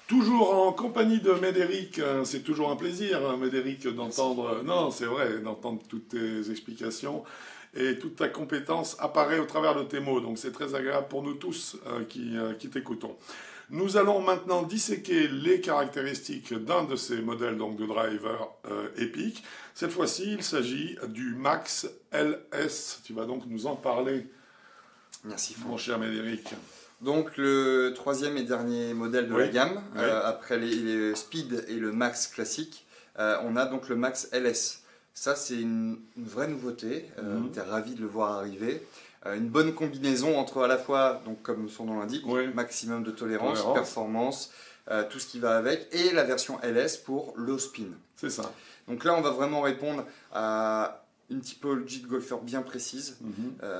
Toujours en compagnie de Médéric, c'est toujours un plaisir, hein, Médéric, d'entendre. Non, c'est vrai, d'entendre toutes tes explications et toute ta compétence apparaît au travers de tes mots. Donc c'est très agréable pour nous tous qui t'écoutons. Nous allons maintenant disséquer les caractéristiques d'un de ces modèles donc, de driver EPIC. Cette fois-ci, il s'agit du Max LS. Tu vas donc nous en parler. Merci, mon cher Médéric. Donc le troisième et dernier modèle de la gamme, après les Speed et le Max classique, on a donc le Max LS. Ça c'est une vraie nouveauté, on était ravis de le voir arriver. Une bonne combinaison entre à la fois, donc, comme son nom l'indique, maximum de tolérance, performance, tout ce qui va avec, et la version LS pour low spin. C'est ça. Donc là on va vraiment répondre à une typologie de golfeur bien précise,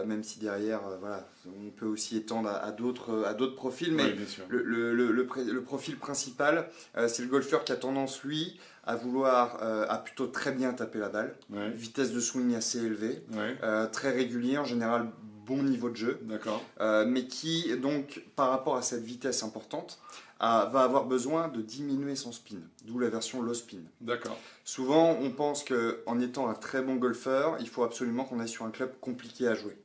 même si derrière, voilà, on peut aussi étendre à d'autres profils, mais le profil principal, c'est le golfeur qui a tendance, lui, à vouloir à plutôt très bien taper la balle, vitesse de swing assez élevée, très régulier, en général bon niveau de jeu, mais qui, donc, par rapport à cette vitesse importante, va avoir besoin de diminuer son spin, d'où la version low spin. D'accord. Souvent, on pense qu'en étant un très bon golfeur, il faut absolument qu'on aille sur un club compliqué à jouer.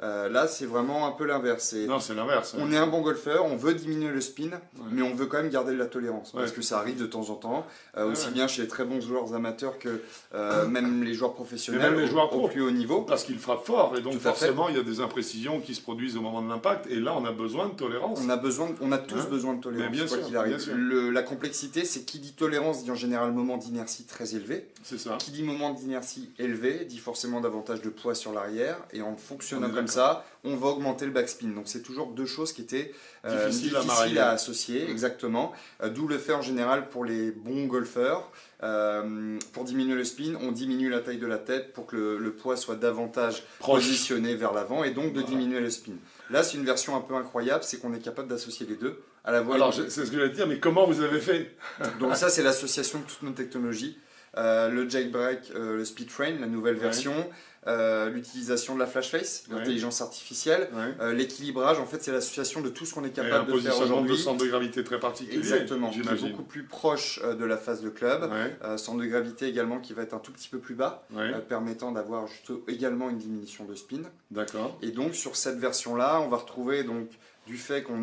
Là, c'est vraiment un peu l'inverse. Non, c'est l'inverse. On est un bon golfeur, on veut diminuer le spin, mais on veut quand même garder de la tolérance, parce que ça arrive de temps en temps, aussi bien chez les très bons joueurs amateurs que même les joueurs professionnels, même les joueurs au plus haut niveau. Parce qu'ils frappent fort, et donc forcément, il y a des imprécisions qui se produisent au moment de l'impact, et là, on a besoin de tolérance. On a tous besoin de tolérance, bien quoi sûr, qu'il arrive. La complexité, c'est qui dit tolérance dit en général moment d'inertie très élevé. C'est ça. Qui dit moment d'inertie élevé dit forcément davantage de poids sur l'arrière, et en fonctionnant comme ça, on va augmenter le backspin. Donc c'est toujours deux choses qui étaient difficiles à associer, exactement. D'où le fait en général pour les bons golfeurs, pour diminuer le spin, on diminue la taille de la tête pour que le poids soit davantage positionné vers l'avant, et donc de diminuer le spin. Là, c'est une version un peu incroyable, c'est qu'on est capable d'associer les deux. À la Alors, c'est ce que je vais te dire, mais comment vous avez fait? Donc ça, c'est l'association de toutes nos technologies. Le jailbreak, le speed frame, la nouvelle version, l'utilisation de la flash face, l'intelligence artificielle, l'équilibrage, en fait c'est l'association de tout ce qu'on est capable de faire aujourd'hui. De centre de gravité très particulier. Exactement, qui est beaucoup plus proche de la phase de club, centre de gravité également qui va être un tout petit peu plus bas, permettant d'avoir également une diminution de spin. D'accord. Et donc sur cette version-là, on va retrouver donc du fait qu'on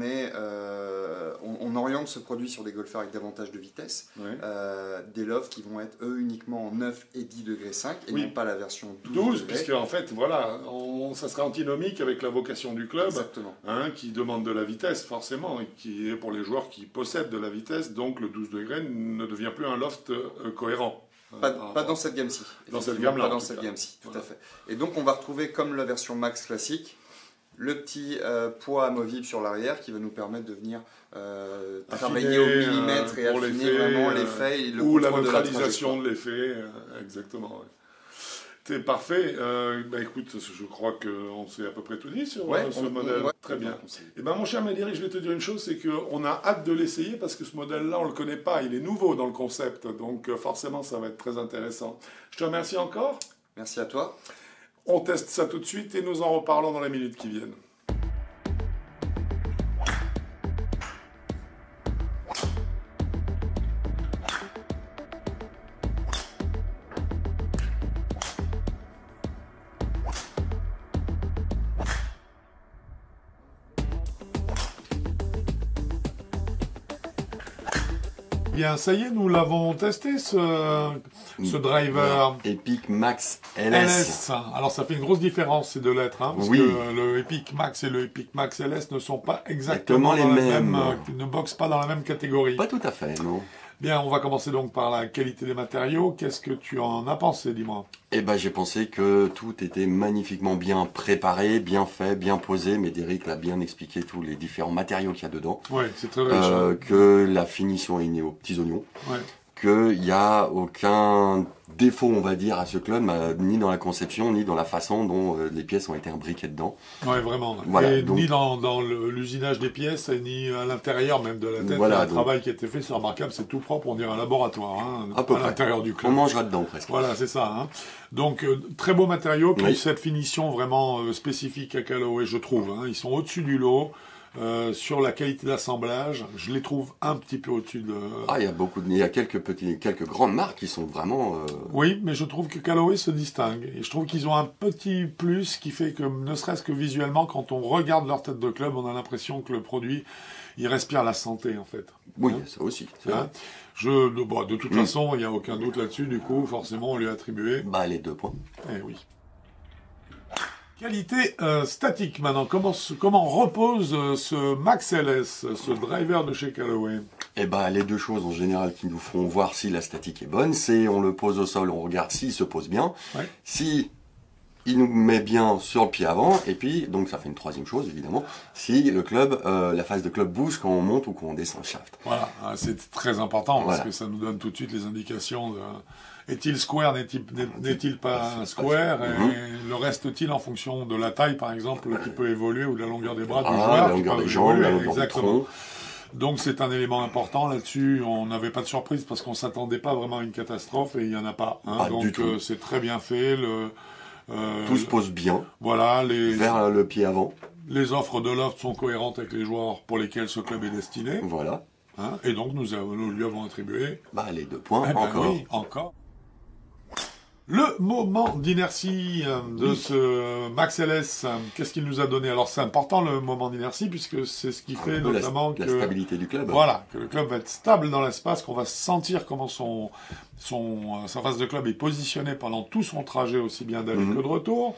on oriente ce produit sur des golfeurs avec davantage de vitesse, des lofts qui vont être eux uniquement en 9 et 10 degrés 5 et non pas la version 12 degrés. Puisque en fait, voilà, ça sera antinomique avec la vocation du club, qui demande de la vitesse forcément, et qui est pour les joueurs qui possèdent de la vitesse, donc le 12 degrés ne devient plus un loft cohérent. Pas dans cette gamme-ci. Dans cette gamme-là. Pas dans cette gamme-ci, tout à fait. Et donc on va retrouver comme la version Max classique, le petit poids amovible sur l'arrière qui va nous permettre de venir travailler au millimètre et affiner vraiment l'effet et le ou la contrôle neutralisation de l'effet. Exactement. C'est parfait. Écoute, je crois qu'on s'est à peu près tout dit sur ce modèle. Très bien. Et mon cher Médéric, je vais te dire une chose, c'est qu'on a hâte de l'essayer parce que ce modèle-là, on ne le connaît pas. Il est nouveau dans le concept. Donc forcément, ça va être très intéressant. Je te remercie encore. Merci à toi. On teste ça tout de suite et nous en reparlons dans les minutes qui viennent. Bien, ça y est, nous l'avons testé, ce driver. EPIC Max LS. Alors, ça fait une grosse différence, ces deux lettres, parce que le EPIC Max et le EPIC Max LS ne sont pas exactement les mêmes. Ne boxent pas dans la même catégorie. Pas tout à fait, non. Bien, on va commencer donc par la qualité des matériaux. Qu'est-ce que tu en as pensé, dis-moi? J'ai pensé que tout était magnifiquement bien préparé, bien fait, bien posé. Médéric l'a bien expliqué, tous les différents matériaux qu'il y a dedans. Oui, c'est très riche. Que la finition est née aux petits oignons. Qu'il n'y a aucun défaut, on va dire, à ce club, ni dans la conception, ni dans la façon dont les pièces ont été imbriquées dedans. Oui, vraiment. Voilà, et ni dans l'usinage des pièces, ni à l'intérieur même de la tête. Voilà, le travail qui a été fait, c'est remarquable, c'est tout propre, on dirait un laboratoire, à l'intérieur du club. On mangera dedans presque. Voilà, c'est ça. Donc, très beau matériau, puis cette finition vraiment spécifique à Callaway, je trouve. Ils sont au-dessus du lot. sur la qualité d'assemblage, je les trouve un petit peu au-dessus de... Ah, il y a quelques grandes marques qui sont vraiment... Oui, mais je trouve que Callaway se distingue. Et je trouve qu'ils ont un petit plus qui fait que, ne serait-ce que visuellement, quand on regarde leur tête de club, on a l'impression que le produit, il respire la santé, en fait. Oui, ça aussi. Hein, de toute façon, il n'y a aucun doute là-dessus, du coup, forcément, on lui a attribué... les 2 points. Eh oui. Qualité statique maintenant. Comment repose ce Max LS, ce driver de chez Callaway? Les 2 choses en général qui nous font voir si la statique est bonne, c'est on le pose au sol, on regarde s'il se pose bien, si il nous met bien sur le pied avant, et puis, donc ça fait une 3e chose évidemment, si le club, la face de club bouge quand on monte ou quand on descend le shaft. Voilà, c'est très important parce que ça nous donne tout de suite les indications de... Est-il square, n'est-il pas square, et le reste-t-il en fonction de la taille, par exemple, qui peut évoluer, ou de la longueur des bras du joueur, la longueur des jambes, la longueur du tronc. Donc c'est un élément important là-dessus. On n'avait pas de surprise parce qu'on s'attendait pas vraiment à une catastrophe, et il n'y en a pas. Donc c'est très bien fait. Tout se pose bien. Voilà, vers le pied avant. Les offres de loft sont cohérentes avec les joueurs pour lesquels ce club est destiné. Voilà. Et donc nous lui avons attribué... les 2 points, encore. Oui, encore. Le moment d'inertie de ce Max LS, qu'est-ce qu'il nous a donné? Alors c'est important le moment d'inertie, puisque c'est ce qui fait notamment la stabilité du club. Voilà, que le club va être stable dans l'espace, qu'on va sentir comment sa phase de club est positionnée pendant tout son trajet, aussi bien d'aller que de retour.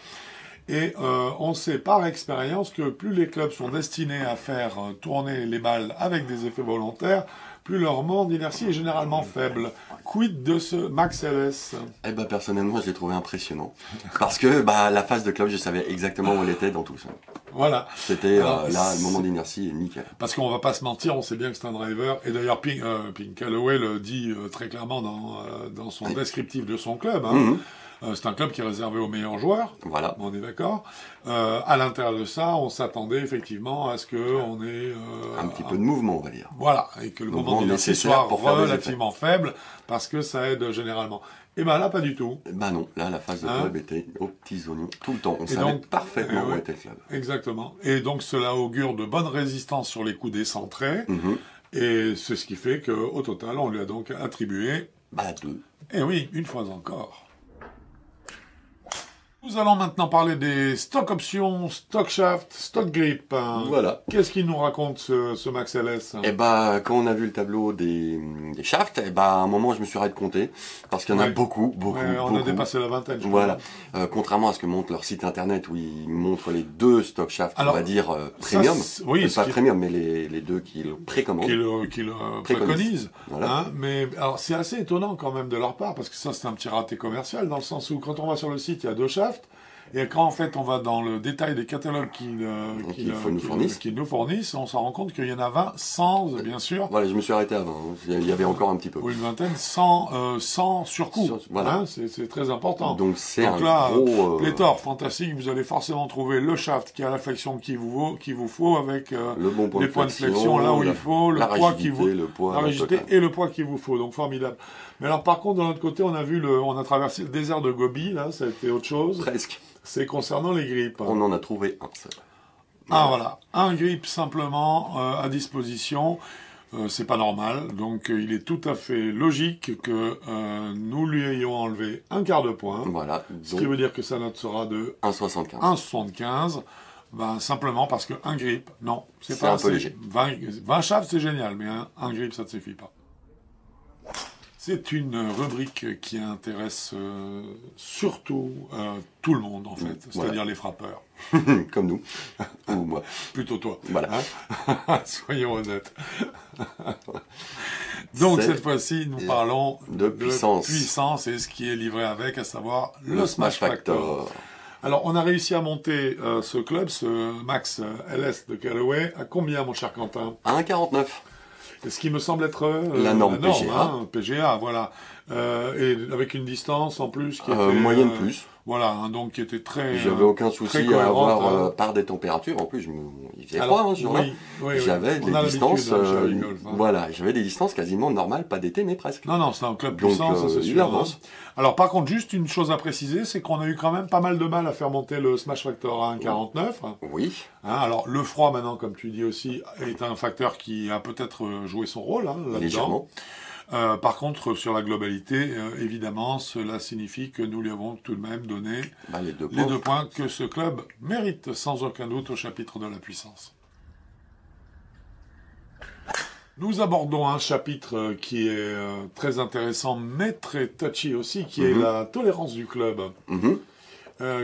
Et on sait par expérience que plus les clubs sont destinés à faire tourner les balles avec des effets volontaires, plus leur moment d'inertie est généralement faible. Quid de ce Max LS? Personnellement, je l'ai trouvé impressionnant. Parce que la phase de club, je savais exactement où elle était dans tout ça. Voilà. C'était le moment d'inertie est nickel. Parce qu'on va pas se mentir, on sait bien que c'est un driver. Et d'ailleurs, Pink Callaway le dit très clairement dans son descriptif de son club. C'est un club qui est réservé aux meilleurs joueurs. Voilà. On est d'accord. À l'intérieur de ça, on s'attendait effectivement à ce qu'on ait... un petit peu de mouvement, on va dire. Voilà. Et que le moment d'inertie soit relativement faible, parce que ça aide généralement. Et là, pas du tout. Non. Là, la phase de club était aux petits oignons tout le temps. On savait parfaitement où était le club. Exactement. Et donc, cela augure de bonne résistance sur les coups décentrés. Et c'est ce qui fait qu'au total, on lui a donc attribué... 2. Et oui, une fois encore. Nous allons maintenant parler des stock options, stock shaft, stock grip. Voilà. Qu'est-ce qu'il nous raconte ce Max LS? Quand on a vu le tableau des shafts, à un moment je me suis arrêté de compter, parce qu'il y en a beaucoup. On a dépassé la vingtaine, je crois. Voilà. Contrairement à ce que montre leur site internet, où ils montrent les 2 stock shafts, on va dire premium. Pas premium, mais les 2 qui le précommandent. Qui le préconisent. Voilà. Mais alors c'est assez étonnant quand même de leur part, parce que ça c'est un petit raté commercial, dans le sens où quand on va sur le site, il y a 2 shafts. Et quand en fait on va dans le détail des catalogues qu'ils nous fournissent, on s'en rend compte qu'il y en a 100 bien sûr. Voilà, je me suis arrêté avant, il y avait encore un petit peu. Ou une vingtaine, 100 surcoût. Voilà. C'est très important. Donc gros... pléthore fantastique, vous allez forcément trouver le shaft qui a la flexion qu'il vous faut, avec le bon point les points de flexion là où il faut, le poids qu'il vous la rigidité et le poids qu'il vous faut. Donc formidable. Mais alors par contre, de l'autre côté, on a traversé le désert de Gobi, là, ça a été autre chose. Presque. C'est concernant les grips. On en a trouvé un seul. Voilà. Un grip simplement à disposition. C'est pas normal. Donc il est tout à fait logique que nous lui ayons enlevé un quart de point. Voilà. Ce qui veut dire que sa note sera de 1,75. 1,75. Simplement parce que un grip, non, c'est pas un peu léger. 20 shafts, c'est génial, mais un grip, ça ne suffit pas. C'est une rubrique qui intéresse surtout tout le monde, en fait, c'est-à-dire les frappeurs. Comme nous, ou moi. Plutôt toi. Voilà. Soyons honnêtes. Donc cette fois-ci, nous parlons de puissance et ce qui est livré avec, à savoir le Smash Factor. Alors, on a réussi à monter ce club, ce Max LS de Callaway, à combien, mon cher Quentin? À 1,49. Ce qui me semble être la norme PGA. PGA, voilà. Et avec une distance en plus qui était... moyenne plus. Voilà, hein, donc qui était très. J'avais aucun souci à avoir par des températures. En plus, il faisait froid ce jour-là. J'avais des distances. Voilà, j'avais des distances quasiment normales, pas d'été, mais presque. Non, c'est un club puissant, ça c'est sûr. Il avance. Alors par contre, juste une chose à préciser, c'est qu'on a eu quand même pas mal de mal à faire monter le Smash Factor à 1,49. Oui. Hein, alors le froid maintenant, comme tu dis aussi, est un facteur qui a peut-être joué son rôle là-dedans. Légèrement. Par contre, sur la globalité, évidemment, cela signifie que nous lui avons tout de même donné les deux points que ce club mérite sans aucun doute au chapitre de la puissance. Nous abordons un chapitre qui est très intéressant, mais très touchy aussi, qui est la tolérance du club.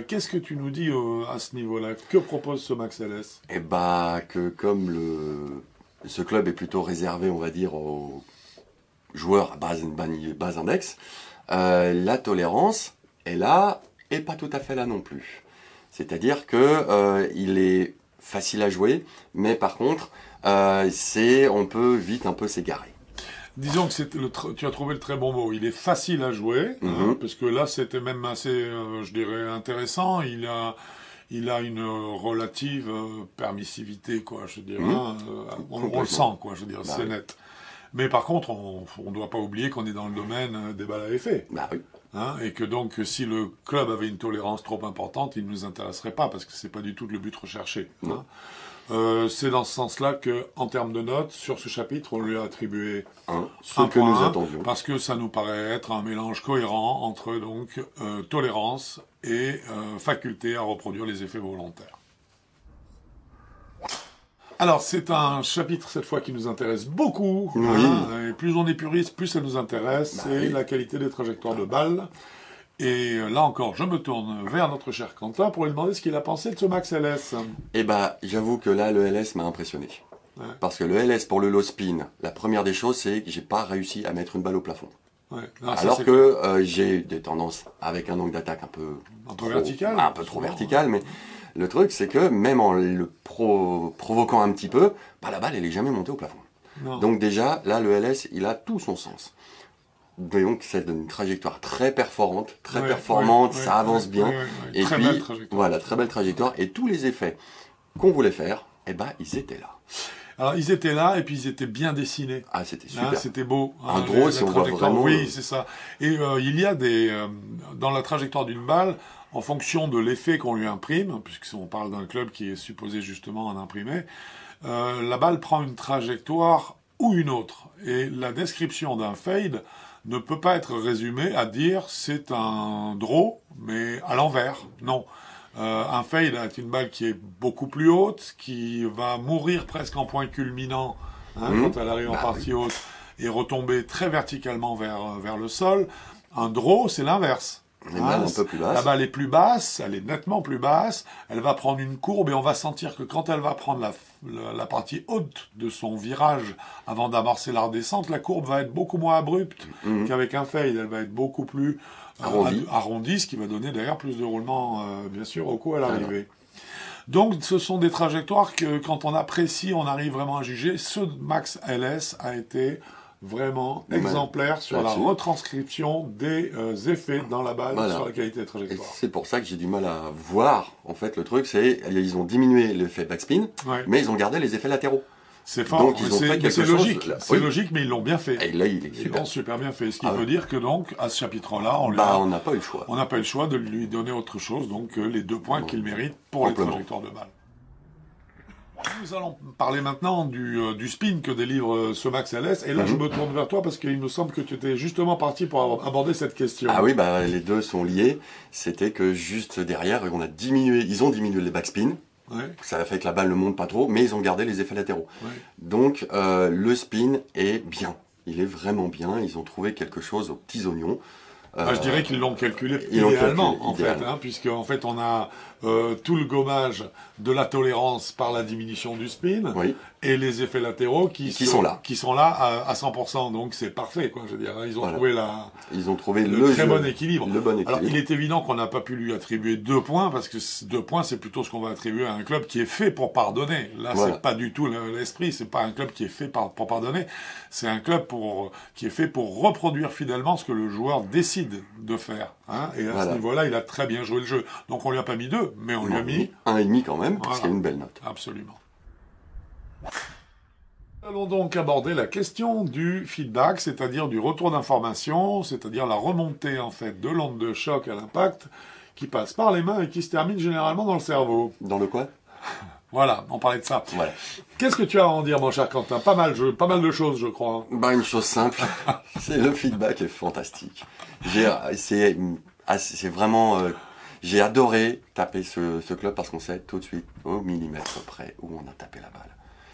Qu'est-ce que tu nous dis à ce niveau-là? Que propose ce Max LS? Eh bah, que comme ce club est plutôt réservé, on va dire, aux joueurs à bas index, la tolérance est là et pas tout à fait là non plus. C'est-à-dire que il est facile à jouer, mais par contre, on peut vite un peu s'égarer. Disons que tu as trouvé le très bon mot. Il est facile à jouer, parce que là c'était même assez, je dirais, intéressant. Il a une relative permissivité, quoi, je dirais. On le sent, quoi, je dirais, c'est net. Mais par contre, on ne doit pas oublier qu'on est dans le domaine des balles à effet. Bah oui. Hein, et que donc, si le club avait une tolérance trop importante, il ne nous intéresserait pas, parce que c'est pas du tout le but recherché. Hein. C'est dans ce sens-là que, en termes de notes, sur ce chapitre, on lui a attribué un que point, nous attendions. Parce que ça nous paraît être un mélange cohérent entre donc tolérance et faculté à reproduire les effets volontaires. Alors, c'est un chapitre, cette fois, qui nous intéresse beaucoup. Oui. Hein, et plus on est puriste, plus ça nous intéresse. C'est la qualité des trajectoires de balles. Et là encore, je me tourne vers notre cher Quentin pour lui demander ce qu'il a pensé de ce Max LS. Eh bah, j'avoue que là, le LS m'a impressionné. Ouais. Parce que le LS, pour le low spin, la première des choses, c'est que j'ai pas réussi à mettre une balle au plafond. Ouais. Non, alors que j'ai des tendances avec un angle d'attaque un peu vertical. Un peu trop vertical, mais le truc, c'est que même en le provoquant un petit peu, la balle, elle est jamais montée au plafond. Non. Donc déjà, là, le LS, il a tout son sens. Donc c'est une trajectoire très performante, ça avance bien. Et très puis, belle trajectoire. Voilà, très belle trajectoire. Et tous les effets qu'on voulait faire, eh ben, ils étaient là. Alors, ils étaient là, et puis ils étaient bien dessinés. Ah, c'était super. C'était beau. Un draw, si on voit vraiment... Oui, c'est ça. Et il y a dans la trajectoire d'une balle, en fonction de l'effet qu'on lui imprime, puisqu'on parle d'un club qui est supposé justement en imprimer, la balle prend une trajectoire ou une autre. Et la description d'un fade ne peut pas être résumée à dire c'est un draw, mais à l'envers. Non. Un fade est une balle qui est beaucoup plus haute, qui va mourir presque en point culminant quand elle arrive en partie haute, et retomber très verticalement vers le sol. Un draw, c'est l'inverse. Un peu plus basse. La balle est plus basse, elle est nettement plus basse, elle va prendre une courbe et on va sentir que quand elle va prendre la partie haute de son virage avant d'amorcer la redescente, la courbe va être beaucoup moins abrupte qu'avec un fade, elle va être beaucoup plus arrondie, ce qui va donner d'ailleurs plus de roulement, bien sûr, au coup à l'arrivée. Donc ce sont des trajectoires que quand on apprécie, on arrive vraiment à juger. Ce Max LS a été vraiment exemplaire sur la retranscription des effets dans la balle sur la qualité des trajectoires. C'est pour ça que j'ai du mal à voir, en fait, le truc, c'est ils ont diminué l'effet backspin, mais ils ont gardé les effets latéraux. C'est fort, donc ils ont fait quelque chose. C'est logique, mais ils l'ont bien fait. Et là, il est super bien fait. Ce qui veut dire que donc, à ce chapitre-là, on n'a pas eu le choix. On n'a pas eu le choix de lui donner autre chose, donc les 2 points qu'il mérite pour les trajectoires de balle. Nous allons parler maintenant du spin que délivre ce Max LS. Et là, je me tourne vers toi parce qu'il me semble que tu étais justement parti pour aborder cette question. Ah oui, les deux sont liés. C'était que juste derrière, ils ont diminué les backspins. Ouais. Ça a fait que la balle ne monte pas trop, mais ils ont gardé les effets latéraux. Ouais. Donc, le spin est bien. Il est vraiment bien. Ils ont trouvé quelque chose aux petits oignons. Je dirais qu'ils l'ont calculé idéalement, en fait, puisque en fait on a tout le gommage de la tolérance par la diminution du spin et les effets latéraux qui sont là à 100%. Donc c'est parfait, quoi. Je veux dire, ils ont trouvé le très bon équilibre. Alors il est évident qu'on n'a pas pu lui attribuer 2 points parce que 2 points c'est plutôt ce qu'on va attribuer à un club qui est fait pour pardonner. Là c'est pas du tout l'esprit. C'est pas un club qui est fait pour pardonner. C'est un club qui est fait pour reproduire fidèlement ce que le joueur décide décide de faire. Hein, et à ce niveau-là, il a très bien joué le jeu. Donc on lui a pas mis 2, mais on lui a mis 1,5 quand même, parce qu'il y a une belle note. Absolument. Nous allons donc aborder la question du feedback, c'est-à-dire du retour d'information, c'est-à-dire la remontée en fait de l'onde de choc à l'impact qui passe par les mains et qui se termine généralement dans le cerveau. Dans le quoi? Voilà, on parlait de ça. Voilà. Qu'est-ce que tu as à en dire, mon cher Quentin? Pas mal de choses, je crois. Bah, une chose simple, c'est le feedback est fantastique. C'est vraiment... j'ai adoré taper ce club parce qu'on sait tout de suite, au millimètre près, où on a tapé la balle.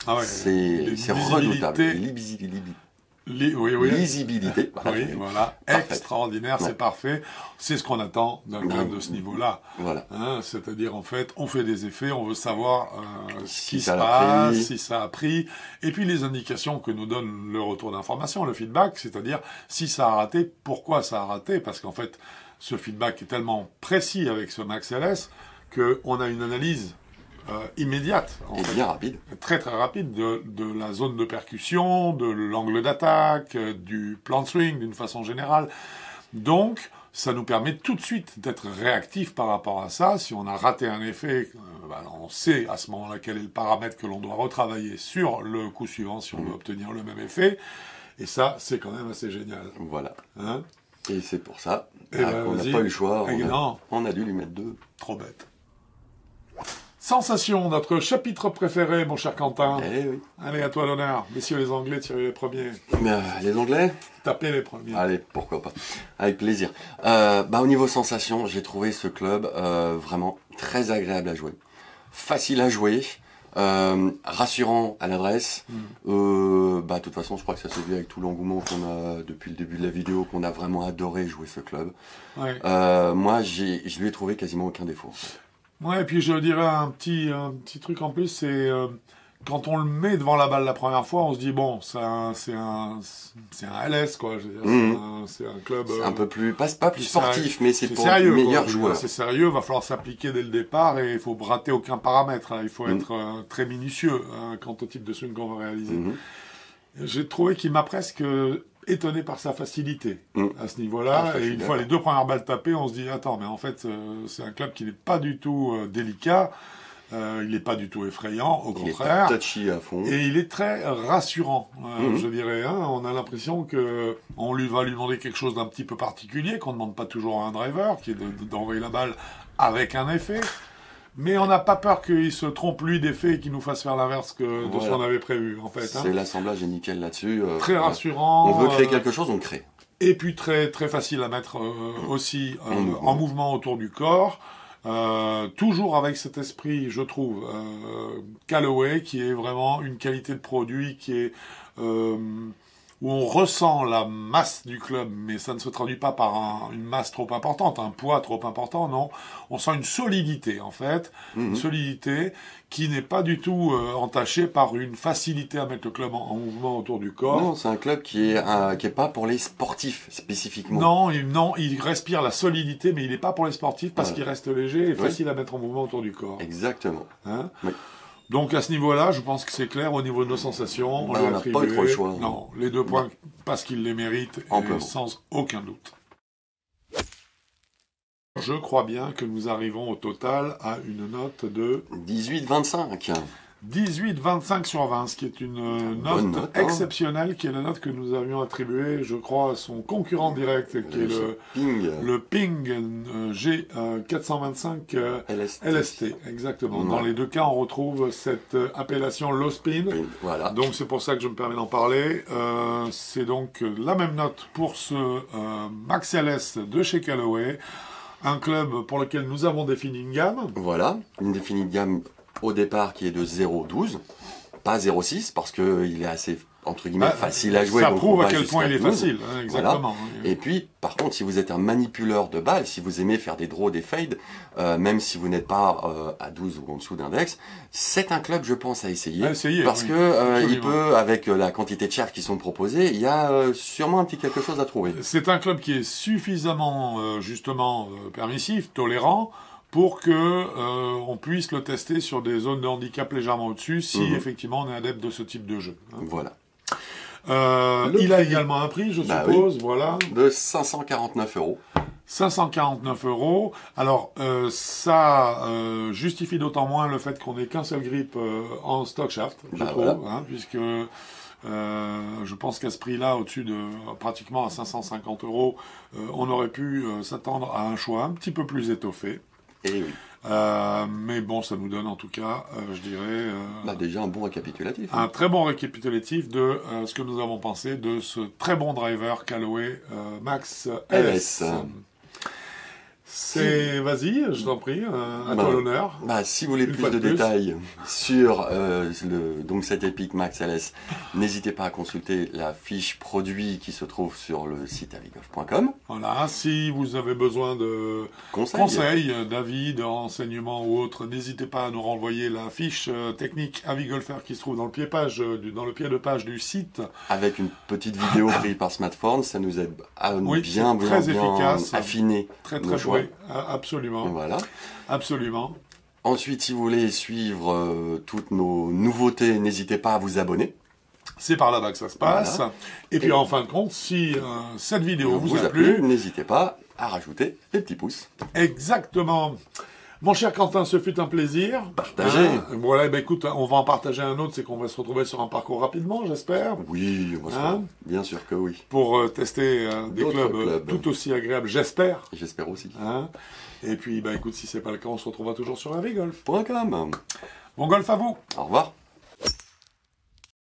Ah ouais, c'est redoutable. Lisibilité. Oui, voilà. Extraordinaire, c'est parfait. C'est ce qu'on attend d'un club de ce niveau-là. Voilà. Hein, c'est-à-dire, en fait, on fait des effets, on veut savoir ce qui se passe, si ça a pris, et puis les indications que nous donne le retour d'information, le feedback, c'est-à-dire si ça a raté, pourquoi ça a raté, parce qu'en fait, ce feedback est tellement précis avec ce Max LS qu'on a une analyse immédiate, et bien rapide, très très rapide de la zone de percussion, de l'angle d'attaque, du plan de swing d'une façon générale. Donc, ça nous permet tout de suite d'être réactif par rapport à ça. Si on a raté un effet, on sait à ce moment-là quel est le paramètre que l'on doit retravailler sur le coup suivant si on veut obtenir le même effet. Et ça, c'est quand même assez génial. Voilà. Hein? Et c'est pour ça qu'on n'a pas eu le choix. On a dû lui mettre 2. Trop bête. Sensation, notre chapitre préféré, mon cher Quentin. Eh oui. Allez, à toi l'honneur. Messieurs les Anglais, tirez les premiers. Mais les Anglais? Tapez les premiers. Allez, pourquoi pas. Avec plaisir. Au niveau sensation, j'ai trouvé ce club vraiment très agréable à jouer. Facile à jouer. Rassurant à l'adresse. De toute façon, je crois que ça s'est vu avec tout l'engouement qu'on a depuis le début de la vidéo, qu'on a vraiment adoré jouer ce club. Ouais. Moi, je lui ai trouvé quasiment aucun défaut. Ouais, et puis je dirais un petit truc en plus, c'est quand on le met devant la balle la première fois, on se dit bon, c'est un LS quoi. Je veux dire, c'est un club. C'est un peu plus, pas plus sportif, mais c'est pour sérieux, les meilleurs joueurs. C'est sérieux, va falloir s'appliquer dès le départ et il faut rater aucun paramètre. Hein. Il faut être très minutieux quant au type de swing qu'on va réaliser. J'ai trouvé qu'il m'a presque étonné par sa facilité à ce niveau-là. Et une fois les 2 premières balles tapées, on se dit attends, mais en fait c'est un club qui n'est pas du tout délicat. Il n'est pas du tout effrayant, au contraire. Il est touchy à fond. Et il est très rassurant, je dirais. Hein. On a l'impression que on va lui demander quelque chose d'un petit peu particulier, qu'on ne demande pas toujours à un driver, qui est d'envoyer la balle avec un effet. Mais on n'a pas peur qu'il se trompe lui d'effet et qu'il nous fasse faire l'inverse de ce qu'on avait prévu, en fait. C'est l'assemblage est nickel là-dessus. Très rassurant. On veut créer quelque chose, on crée. Et puis très très facile à mettre aussi en mouvement autour du corps. Toujours avec cet esprit, je trouve, Callaway, qui est vraiment une qualité de produit qui est où on ressent la masse du club, mais ça ne se traduit pas par une masse trop importante, un poids trop important, non. On sent une solidité, en fait, une solidité qui n'est pas du tout entachée par une facilité à mettre le club en mouvement autour du corps. Non, c'est un club qui est pas pour les sportifs, spécifiquement. Non, il respire la solidité, mais il n'est pas pour les sportifs parce qu'il reste léger et facile à mettre en mouvement autour du corps. Exactement. Hein? Oui. Donc à ce niveau-là, je pense que c'est clair au niveau de nos sensations. On n'a pas eu trop le choix. Non, les 2 points parce qu'ils les méritent et sans aucun doute. Je crois bien que nous arrivons au total à une note de 18-25. 18,25 sur 20, ce qui est une note exceptionnelle, qui est la note que nous avions attribuée, je crois, à son concurrent direct, qui est le Ping G425 LST. Exactement. Dans les 2 cas, on retrouve cette appellation low spin. Voilà. Donc c'est pour ça que je me permets d'en parler. C'est donc la même note pour ce Max LS de chez Callaway, un club pour lequel nous avons défini une gamme. Voilà, une définie de gamme au départ qui est de 0,12, pas 0,6 parce qu'il est assez entre guillemets facile à jouer. Ça prouve à quel point il est facile, hein, exactement. Voilà. Et puis par contre, si vous êtes un manipuleur de balles, si vous aimez faire des draws, des fades, même si vous n'êtes pas à 12 ou en dessous d'index, c'est un club je pense à essayer, parce que il peut, avec la quantité de chaffs qui sont proposés, il y a sûrement un petit quelque chose à trouver. C'est un club qui est suffisamment justement permissif, tolérant, pour que on puisse le tester sur des zones de handicap légèrement au-dessus, si effectivement on est adepte de ce type de jeu. Hein. Voilà. Il a également un prix, je suppose, voilà. De 549 €. 549 €. Alors, ça justifie d'autant moins le fait qu'on n'ait qu'un seul grip en stock shaft, je trouve, voilà. Hein, puisque je pense qu'à ce prix-là, au-dessus de pratiquement à 550 €, on aurait pu s'attendre à un choix un petit peu plus étoffé. Et oui. Mais bon, ça nous donne en tout cas, je dirais... déjà un bon récapitulatif. Un très bon récapitulatif de ce que nous avons pensé de ce très bon driver Callaway Max LS. Vas-y, je t'en prie, à toi l'honneur. Si vous voulez plus de détails sur donc cet Epic Max LS, n'hésitez pas à consulter la fiche produit qui se trouve sur le site avigolf.com. Voilà, si vous avez besoin de conseils, d'avis, de renseignements ou autres, n'hésitez pas à nous renvoyer la fiche technique Avigolfer qui se trouve dans le pied de page du site. Avec une petite vidéo prise par smartphone, ça nous aide à bien affiner nos choix. Absolument. Voilà. Absolument. Ensuite, si vous voulez suivre toutes nos nouveautés, n'hésitez pas à vous abonner. C'est par là-bas que ça se passe. Voilà. Et puis en fin de compte, si cette vidéo vous a plu, n'hésitez pas à rajouter des petits pouces. Exactement. Mon cher Quentin, ce fut un plaisir. Partagez. Voilà, écoute, on va en partager un autre, c'est qu'on va se retrouver sur un parcours rapidement, j'espère. Oui, bien sûr que oui. Pour tester des clubs tout aussi agréables, j'espère. J'espère aussi. Et puis, écoute, si c'est pas le cas, on se retrouvera toujours sur avigolf.com. .com. Bon golf à vous. Au revoir.